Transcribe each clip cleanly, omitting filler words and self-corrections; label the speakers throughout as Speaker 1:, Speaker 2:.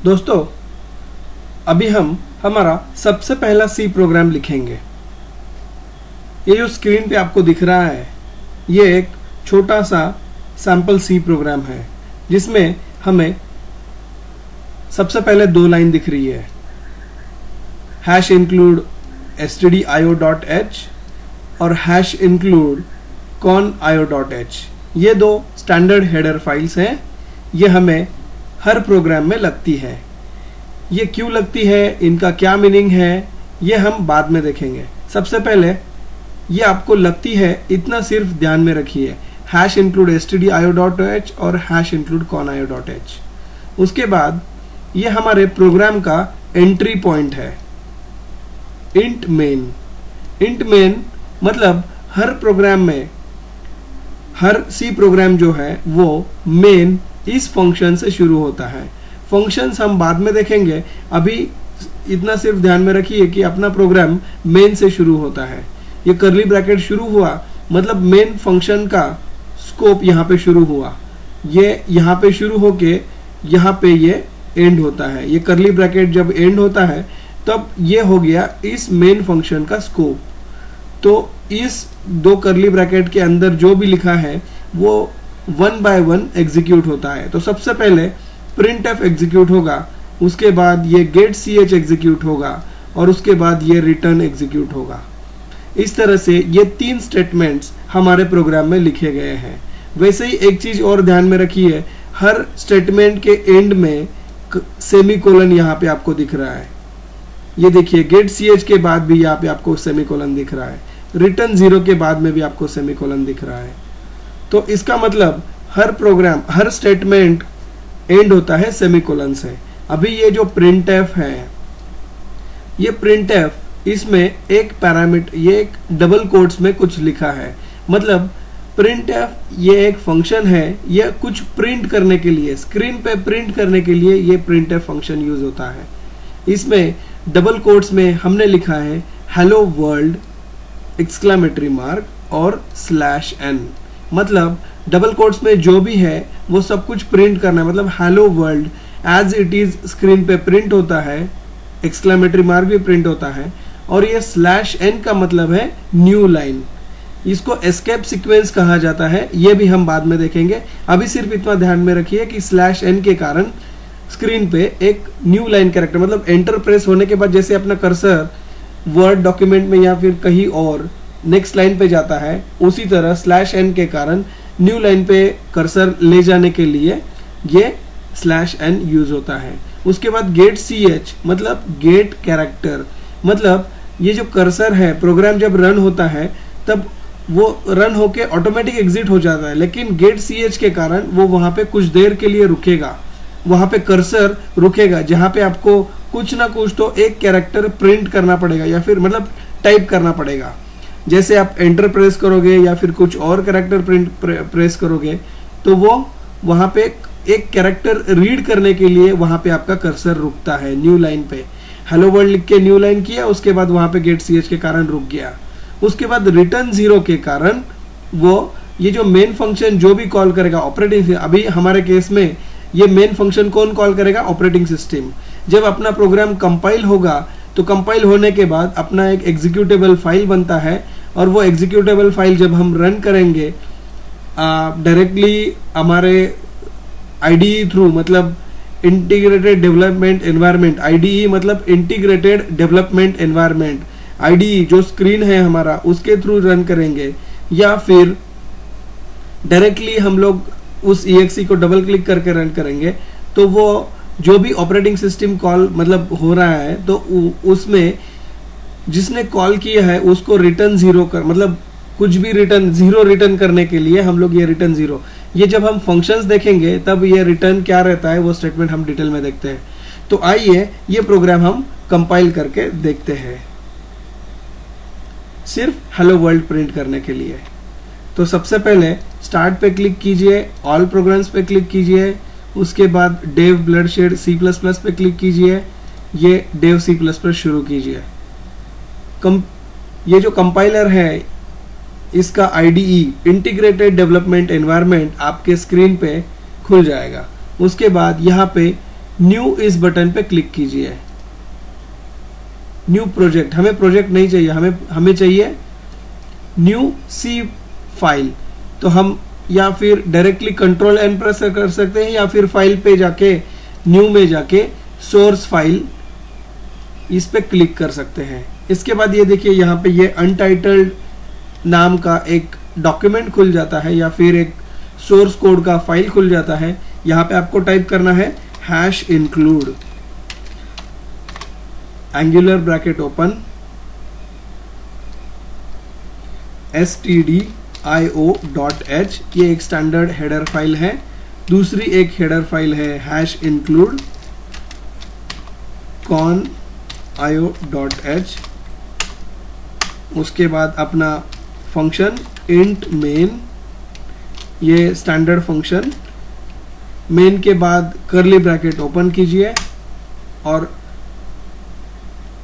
Speaker 1: दोस्तों, अभी हम हमारा सबसे पहला सी प्रोग्राम लिखेंगे। ये जो स्क्रीन पे आपको दिख रहा है, ये एक छोटा सा सैंपल सी प्रोग्राम है जिसमें हमें सबसे पहले 2 लाइन दिख रही है, #include stdio.h और #include conio.h। ये 2 स्टैंडर्ड हेडर फाइल्स हैं। ये हमें हर प्रोग्राम में लगती है। ये क्यों लगती है, इनका क्या मीनिंग है, ये हम बाद में देखेंगे। सबसे पहले ये आपको लगती है, इतना सिर्फ ध्यान में रखिए, #include stdio.h और #include conio.h। उसके बाद ये हमारे प्रोग्राम का एंट्री पॉइंट है, int main मतलब हर प्रोग्राम में, हर सी प्रोग्राम जो है वो मेन इस फंक्शन से शुरू होता है। फंक्शंस हम बाद में देखेंगे, अभी इतना सिर्फ ध्यान में रखिए कि अपना प्रोग्राम मेन से शुरू होता है। ये कर्ली ब्रैकेट शुरू हुआ मतलब मेन फंक्शन का स्कोप यहाँ पे शुरू हुआ। ये यहाँ पे शुरू होके यहाँ पे ये एंड होता है। ये कर्ली ब्रैकेट जब एंड होता है तब ये हो गया इस मेन फंक्शन का स्कोप। तो इस 2 कर्ली ब्रैकेट के अंदर जो भी लिखा है वो 1 by 1 एग्जीक्यूट होता है। तो सबसे पहले printf एग्जीक्यूट होगा, उसके बाद ये getch एग्जीक्यूट होगा और उसके बाद ये रिटर्न एग्जीक्यूट होगा। इस तरह से ये 3 स्टेटमेंट्स हमारे प्रोग्राम में लिखे गए हैं। वैसे ही एक चीज और ध्यान में रखिए, हर स्टेटमेंट के एंड में सेमीकोलन यहाँ पे आपको दिख रहा है। ये देखिए, getch के बाद भी यहाँ पे आपको सेमीकोलन दिख रहा है, रिटर्न 0 के बाद में भी आपको सेमीकोलन दिख रहा है। तो इसका मतलब हर प्रोग्राम, हर स्टेटमेंट एंड होता है सेमीकोलन से। अभी ये जो printf है, ये printf, इसमें एक पैरामीटर, ये एक डबल कोट्स में कुछ लिखा है। मतलब printf ये एक फंक्शन है, ये कुछ प्रिंट करने के लिए, स्क्रीन पे प्रिंट करने के लिए ये printf फंक्शन यूज होता है। इसमें डबल कोट्स में हमने लिखा है हेलो वर्ल्ड एक्सक्लेमेटरी मार्क और /n। मतलब डबल कोट्स में जो भी है वो सब कुछ प्रिंट करना है। मतलब hello world as it is screen पे प्रिंट होता है, एक्सक्लेमेटरी मार्क भी प्रिंट होता है, और ये /n का मतलब है न्यू लाइन। इसको एस्केप सीक्वेंस कहा जाता है, ये भी हम बाद में देखेंगे। अभी सिर्फ इतना ध्यान में रखिए कि /n के कारण स्क्रीन पे एक न्यू लाइन कैरेक्टर, मतलब एंटर प्रेस होने के बाद जैसे अपना कर्सर वर्ड डॉक्यूमेंट में या फिर कहीं और नेक्स्ट लाइन पे जाता है, उसी तरह /n के कारण न्यू लाइन पे कर्सर ले जाने के लिए ये /n यूज होता है। उसके बाद getch मतलब गेट कैरेक्टर, मतलब ये जो कर्सर है, प्रोग्राम जब रन होता है तब वो रन होके ऑटोमेटिक एग्जिट हो जाता है, लेकिन getch के कारण वो वहां पे कुछ देर के लिए रुकेगा, वहां पे कर्सर रुकेगा, जहां पे आपको कुछ ना कुछ तो एक कैरेक्टर प्रिंट करना पड़ेगा या फिर मतलब टाइप करना पड़ेगा। जैसे आप एंटर प्रेस करोगे या फिर कुछ और कैरेक्टर प्रेस करोगे तो वो वहां पे एक कैरेक्टर रीड करने के लिए वहां पे आपका कर्सर रुकता है न्यू लाइन पे। हेलो वर्ल्ड लिख के न्यू लाइन किया, उसके बाद वहां पे getch के कारण रुक गया। उसके बाद रिटर्न 0 के कारण वो ये जो मेन फंक्शन जो भी कॉल करेगा ऑपरेटिंग, अभी हमारे केस में ये मेन फंक्शन कौन कॉल करेगा, ऑपरेटिंग सिस्टम। जब अपना प्रोग्राम कंपाइल होगा तो कंपाइल होने के बाद अपना एक एग्जीक्यूटेबल फाइल बनता है, और वो एग्जीक्यूटेबल फाइल जब हम रन करेंगे डायरेक्टली हमारे IDE थ्रू, मतलब इंटीग्रेटेड डेवलपमेंट एनवायरनमेंट, IDE मतलब इंटीग्रेटेड डेवलपमेंट एनवायरनमेंट, IDE जो स्क्रीन है हमारा उसके थ्रू रन करेंगे, या फिर डायरेक्टली हम लोग उस exe को डबल क्लिक करके रन करेंगे। तो वो जो भी ऑपरेटिंग सिस्टम कॉल मतलब हो रहा है तो उसमें जिसने कॉल किया है उसको रिटर्न 0 कर, मतलब कुछ भी रिटर्न 0 रिटर्न करने के लिए हम लोग ये रिटर्न 0, ये जब हम फंक्शंस देखेंगे तब ये रिटर्न क्या रहता है वो स्टेटमेंट हम डिटेल में देखते हैं। तो आइए ये प्रोग्राम हम कंपाइल करके देखते हैं, सिर्फ हेलो वर्ल्ड प्रिंट करने के लिए। तो सबसे पहले स्टार्ट पे क्लिक कीजिए, ऑल प्रोग्राम्स पे क्लिक कीजिए, उसके बाद डेव ब्लडशेड C++ पे क्लिक कीजिए, ये डेव C++ शुरू कीजिए। ये जो कंपाइलर है इसका IDE इंटीग्रेटेड डेवलपमेंट एनवायरनमेंट आपके स्क्रीन पे खुल जाएगा। उसके बाद यहाँ पे न्यू इस बटन पे क्लिक कीजिए। न्यू प्रोजेक्ट, हमें प्रोजेक्ट नहीं चाहिए, हमें चाहिए न्यू सी फाइल। तो हम या फिर डायरेक्टली कंट्रोल एन प्रेस कर सकते हैं या फिर फाइल पे जाके न्यू में जाके सोर्स फाइल इस पे क्लिक कर सकते हैं। इसके बाद ये देखिए यहाँ पे ये अनटाइटल्ड नाम का एक डॉक्यूमेंट खुल जाता है या फिर एक सोर्स कोड का फाइल खुल जाता है। यहाँ पे आपको टाइप करना है hash include angular bracket open stdio.h, ये एक स्टैंडर्ड हेडर फाइल है। दूसरी एक हेडर फाइल है हैश इंक्लूड conio.h। उसके बाद अपना फंक्शन इंट मेन, ये स्टैंडर्ड फंक्शन। मेन के बाद कर्ली ब्रैकेट ओपन कीजिए और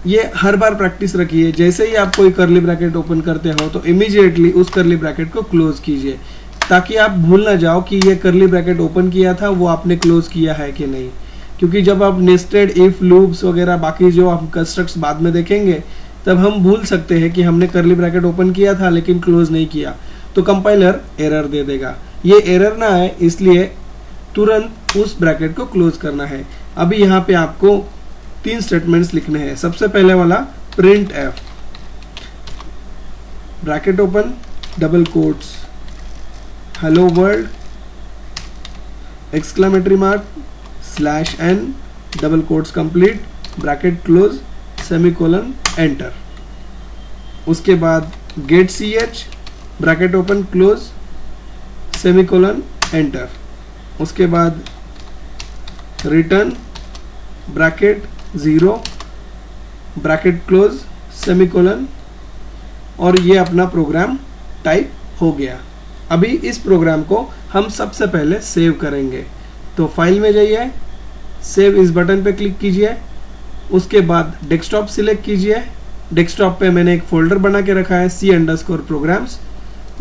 Speaker 1: ये हर बार प्रैक्टिस रखिए। जैसे ही आप कोई कर्ली ब्रैकेट ओपन करते हो तो इमीडिएटली उस कर्ली ब्रैकेट को क्लोज कीजिए, ताकि आप भूल ना जाओ कि ये कर्ली ब्रैकेट ओपन किया था वो आपने क्लोज किया है कि नहीं। क्योंकि जब आप नेस्टेड इफ लूप्स वगैरह बाकी जो हम कंस्ट्रक्ट्स बाद में देखेंगे तब हम भूल सकते हैं कि हमने कर्ली ब्रैकेट ओपन किया था लेकिन क्लोज नहीं किया, तो कंपाइलर एरर दे देगा। ये एरर ना आए इसलिए तुरंत उस ब्रैकेट को क्लोज करना है। अभी यहाँ पे आपको 3 स्टेटमेंट्स लिखने हैं। सबसे पहले वाला print F, bracket open, double quotes, hello world, exclamatory mark, /n, double quotes complete, bracket close, semicolon, enter. उसके बाद get ch, bracket open close, semicolon, enter. उसके बाद return bracket 0, bracket close, semicolon, और ये अपना प्रोग्राम टाइप हो गया। अभी इस प्रोग्राम को हम सबसे पहले सेव करेंगे। तो फाइल में जाइए, सेव इस बटन पे क्लिक कीजिए। उसके बाद डेस्कटॉप सिलेक्ट कीजिए। डेस्कटॉप पे मैंने एक फोल्डर बना के रखा है C_programs,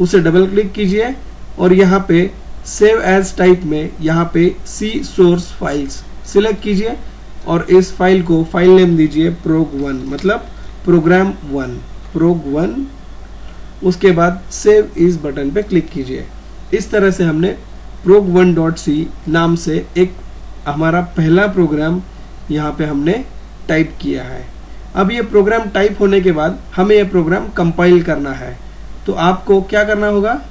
Speaker 1: उसे डबल क्लिक कीजिए और यहाँ पे सेव एज टाइप में यहाँ पे सी सोर्स फाइल्स सिलेक्ट कीजिए और इस फाइल को फाइल नेम दीजिए prog1, मतलब प्रोग्राम 1, prog1। उसके बाद सेव इस बटन पे क्लिक कीजिए। इस तरह से हमने prog1.c नाम से एक हमारा पहला प्रोग्राम यहाँ पे हमने टाइप किया है। अब ये प्रोग्राम टाइप होने के बाद हमें ये प्रोग्राम कंपाइल करना है। तो आपको क्या करना होगा,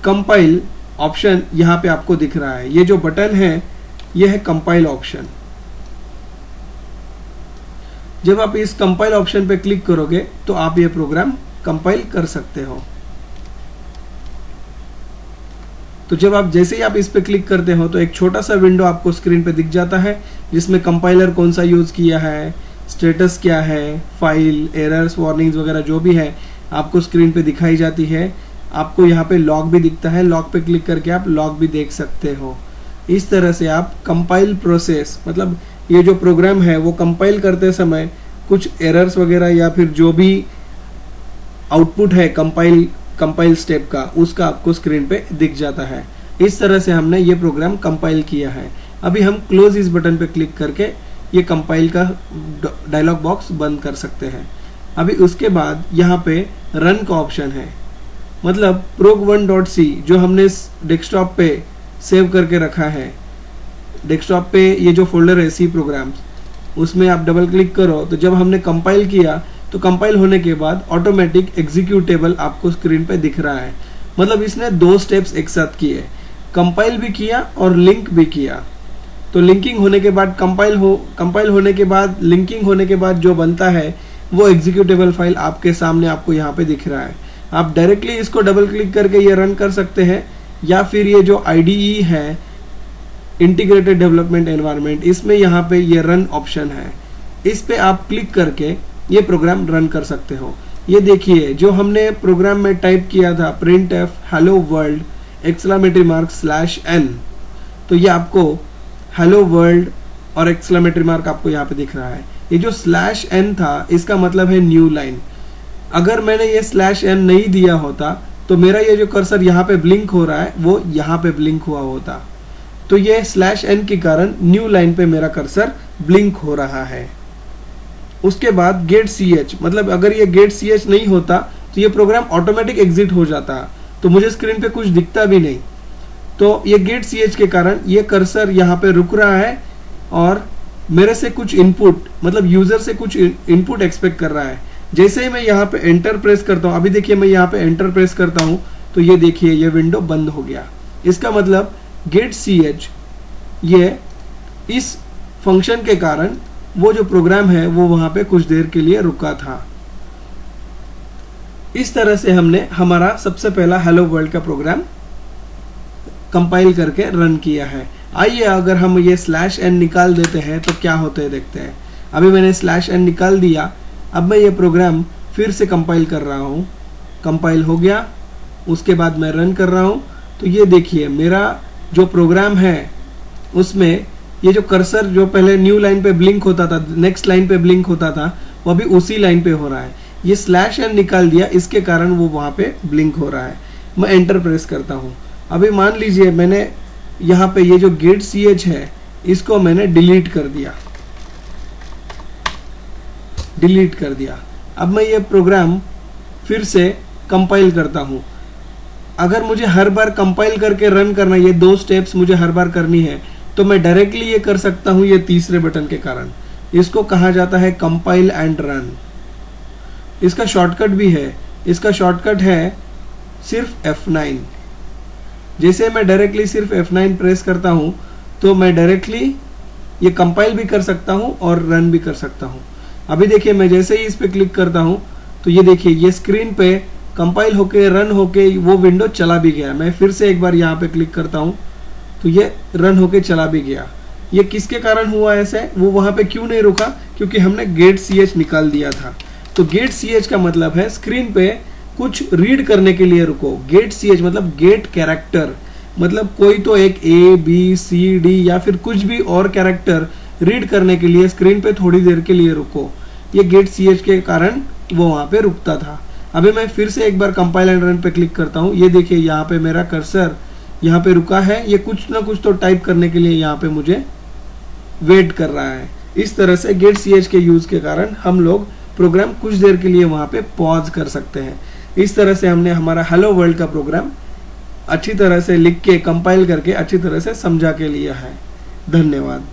Speaker 1: कंपाइल ऑप्शन यहाँ पे आपको दिख रहा है। ये जो बटन है ये है कंपाइल ऑप्शन। जब आप इस कंपाइल ऑप्शन पे क्लिक करोगे तो आप ये प्रोग्राम कंपाइल कर सकते हो। तो जब आप जैसे ही आप इस पे क्लिक करते हो तो एक छोटा सा विंडो आपको स्क्रीन पे दिख जाता है जिसमें कंपाइलर कौन सा यूज किया है, स्टेटस क्या है, फाइल, एरर्स, वार्निंग्स वगैरह जो भी है आपको स्क्रीन पे दिखाई जाती है। आपको यहाँ पे लॉग भी दिखता है, लॉग पे क्लिक करके आप लॉग भी देख सकते हो। इस तरह से आप कंपाइल प्रोसेस, मतलब ये जो प्रोग्राम है वो कंपाइल करते समय कुछ एरर्स वगैरह या फिर जो भी आउटपुट है कंपाइल स्टेप का, उसका आपको स्क्रीन पे दिख जाता है। इस तरह से हमने ये प्रोग्राम कंपाइल किया है। अभी हम क्लोज इस बटन पे क्लिक करके ये कंपाइल का डायलॉग बॉक्स बंद कर सकते हैं। अभी उसके बाद यहाँ पे रन का ऑप्शन है, मतलब prog1.c जो हमने डेस्कटॉप पे सेव करके रखा है। डेस्कटॉप पे ये जो फोल्डर है C प्रोग्राम्स, उसमें आप डबल क्लिक करो तो जब हमने कंपाइल किया तो कंपाइल होने के बाद ऑटोमेटिक एग्जीक्यूटेबल आपको स्क्रीन पे दिख रहा है। मतलब इसने 2 स्टेप्स एक साथ किए, कंपाइल भी किया और लिंक भी किया। तो लिंकिंग होने के बाद कंपाइल होने के बाद लिंकिंग होने के बाद जो बनता है वो एग्जीक्यूटेबल फाइल आपके सामने आपको यहाँ पे दिख रहा है। आप डायरेक्टली इसको डबल क्लिक करके ये रन कर सकते हैं या फिर ये जो IDE है, इंटीग्रेटेड डेवलपमेंट एनवायरनमेंट, इसमें यहाँ पे ये रन ऑप्शन है, इस पे आप क्लिक करके ये प्रोग्राम रन कर सकते हो। ये देखिए जो हमने प्रोग्राम में टाइप किया था printf हेलो वर्ल्ड !n, तो ये आपको हेलो वर्ल्ड और एक्सक्लेमेटरी मार्क आपको यहाँ पे दिख रहा है। ये जो /n था इसका मतलब है न्यू लाइन। अगर मैंने ये /n नहीं दिया होता तो मेरा ये जो कर्सर यहाँ पे ब्लिंक हो रहा है वो यहाँ पे ब्लिंक हुआ होता। तो ये /n के कारण न्यू लाइन पे मेरा कर्सर ब्लिंक हो रहा है। उसके बाद गेट ch, मतलब अगर ये गेट ch नहीं होता तो ये प्रोग्राम ऑटोमेटिक एग्जिट हो जाता, तो मुझे स्क्रीन पे कुछ दिखता भी नहीं। तो ये गेट ch के कारण ये कर्सर यहाँ पे रुक रहा है और मेरे से कुछ इनपुट, मतलब यूजर से कुछ इनपुट एक्सपेक्ट कर रहा है। जैसे ही मैं यहाँ पे एंटर प्रेस करता हूँ, अभी देखिए मैं यहाँ पे एंटर प्रेस करता हूँ तो ये देखिए ये विंडो बंद हो गया। इसका मतलब गेट ch ये इस फंक्शन के कारण वो जो प्रोग्राम है वो वहां पे कुछ देर के लिए रुका था। इस तरह से हमने हमारा सबसे पहला हेलो वर्ल्ड का प्रोग्राम कंपाइल करके रन किया है। आइए अगर हम ये /n निकाल देते हैं तो क्या होते हैं देखते हैं। अभी मैंने /n निकाल दिया। अब मैं ये प्रोग्राम फिर से कंपाइल कर रहा हूँ। कंपाइल हो गया, उसके बाद मैं रन कर रहा हूँ तो ये देखिए मेरा जो प्रोग्राम है उसमें ये जो कर्सर जो पहले न्यू लाइन पे ब्लिंक होता था, नेक्स्ट लाइन पे ब्लिंक होता था, वो अभी उसी लाइन पे हो रहा है। ये /n निकाल दिया, इसके कारण वो वहाँ पे ब्लिंक हो रहा है। मैं एंटर प्रेस करता हूँ। अभी मान लीजिए मैंने यहाँ पे ये जो गेट ch है इसको मैंने डिलीट कर दिया, डिलीट कर दिया। अब मैं ये प्रोग्राम फिर से कंपाइल करता हूँ। अगर मुझे हर बार कंपाइल करके रन करना, ये 2 स्टेप्स मुझे हर बार करनी है, तो मैं डायरेक्टली ये कर सकता हूँ ये तीसरे बटन के कारण। इसको कहा जाता है कंपाइल एंड रन। इसका शॉर्टकट भी है, इसका शॉर्टकट है सिर्फ F9। जैसे मैं डायरेक्टली सिर्फ F9 प्रेस करता हूँ तो मैं डायरेक्टली ये कंपाइल भी कर सकता हूँ और रन भी कर सकता हूँ। अभी देखिए मैं जैसे ही इस पे क्लिक करता हूँ तो ये देखिए ये स्क्रीन पे कंपाइल होके रन होके वो विंडो चला भी गया। मैं फिर से एक बार यहाँ पे क्लिक करता हूँ तो ये रन होके चला भी गया। ये किसके कारण हुआ ऐसे, वो वहाँ पे क्यों नहीं रुका? क्योंकि हमने गेट ch निकाल दिया था। तो गेट ch का मतलब है स्क्रीन पे कुछ रीड करने के लिए रुको। गेट ch मतलब गेट कैरेक्टर, मतलब कोई तो एक A B C D या फिर कुछ भी और कैरेक्टर रीड करने के लिए स्क्रीन पे थोड़ी देर के लिए रुको। ये गेट ch के कारण वो वहाँ पे रुकता था। अभी मैं फिर से एक बार कंपाइल एंड रन पे क्लिक करता हूँ। ये देखिए यहाँ पे मेरा कर्सर यहाँ पे रुका है। ये कुछ ना कुछ तो टाइप करने के लिए यहाँ पे मुझे वेट कर रहा है। इस तरह से गेट ch के यूज के कारण हम लोग प्रोग्राम कुछ देर के लिए वहाँ पे पॉज कर सकते हैं। इस तरह से हमने हमारा हेलो वर्ल्ड का प्रोग्राम अच्छी तरह से लिख के कंपाइल करके अच्छी तरह से समझा के लिया है। धन्यवाद।